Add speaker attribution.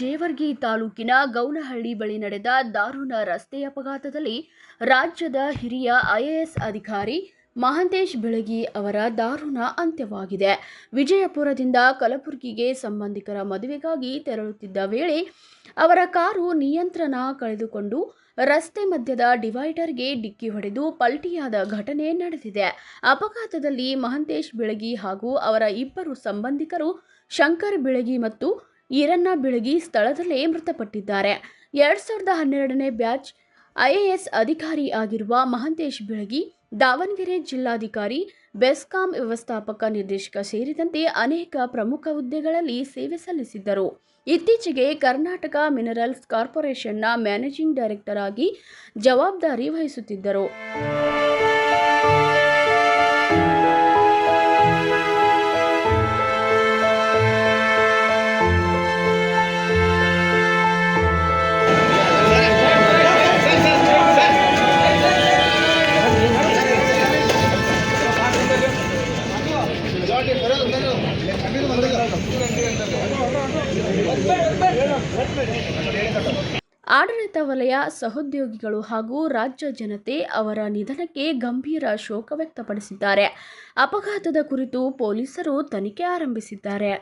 Speaker 1: ಜೇವರ್ಗಿ ತಾಲೂಕಿನ ಗೌನಹಳ್ಳಿ ಬಳಿ ನಡೆದ ದಾರುಣ ರಸ್ತೆ ಅಪಘಾತದಲ್ಲಿ ರಾಜ್ಯದ ಹಿರಿಯ ಐಎಎಸ್ ಅಧಿಕಾರಿ ಮಹಾಂತೇಶ್ ಬೆಳಗಿ ಅವರ ದಾರುಣ ಅಂತ್ಯವಾಗಿದೆ. ವಿಜಯಪುರದಿಂದ ಕಲಬುರಗಿಗೆ ಸಂಬಂಧಿಕರ ಮದುವೆಗಾಗಿ ತೆರಳುತ್ತಿದ್ದ ವೇಳೆ ಅವರ ಕಾರು ನಿಯಂತ್ರಣ ಕಳೆದುಕೊಂಡು ರಸ್ತೆ ಮಧ್ಯದ ಡಿವೈಡರ್ಗೆ ಡಿಕ್ಕಿ ಹೊಡೆದು ಪಲ್ಟಿಯಾದ ಘಟನೆ ನಡೆದಿದೆ. ಅಪಘಾತದಲ್ಲಿ ಮಹಾಂತೇಶ್ ಬೆಳಗಿ ಹಾಗೂ ಅವರ ಇಬ್ಬರು ಸಂಬಂಧಿಕರು ಶಂಕರ್ ಬೆಳಗಿ ಮತ್ತು ಈರಣ್ಣ ಬೆಳಗಿ ಸ್ಥಳದಲ್ಲೇ ಮೃತಪಟ್ಟಿದ್ದಾರೆ. 2012ನೇ ಬ್ಯಾಚ್ ಐಎಎಸ್ ಅಧಿಕಾರಿ ಆಗಿರುವ ಮಹಾಂತೇಶ್ ಬೆಳಗಿ ದಾವಣಗೆರೆ ಜಿಲ್ಲಾಧಿಕಾರಿ, ಬೆಸ್ಕಾಂ ವ್ಯವಸ್ಥಾಪಕ ನಿರ್ದೇಶಕ ಸೇರಿದಂತೆ ಅನೇಕ ಪ್ರಮುಖ ಹುದ್ದೆಗಳಲ್ಲಿ ಸೇವೆ ಸಲ್ಲಿಸಿದ್ದರು. ಇತ್ತೀಚೆಗೆ ಕರ್ನಾಟಕ ಮಿನರಲ್ಸ್ ಕಾರ್ಪೊರೇಷನ್ನ ಮ್ಯಾನೇಜಿಂಗ್ ಡೈರೆಕ್ಟರ್ ಆಗಿ ಜವಾಬ್ದಾರಿ ವಹಿಸುತ್ತಿದ್ದರು. ಆಡಳಿತ ವಲಯ, ಸಹೋದ್ಯೋಗಿಗಳು ಹಾಗೂ ರಾಜ್ಯ ಜನತೆ ಅವರ ನಿಧನಕ್ಕೆ ಗಂಭೀರ ಶೋಕ ವ್ಯಕ್ತಪಡಿಸಿದ್ದಾರೆ. ಅಪಘಾತದ ಕುರಿತು ಪೊಲೀಸರು ತನಿಖೆ ಆರಂಭಿಸಿದ್ದಾರೆ.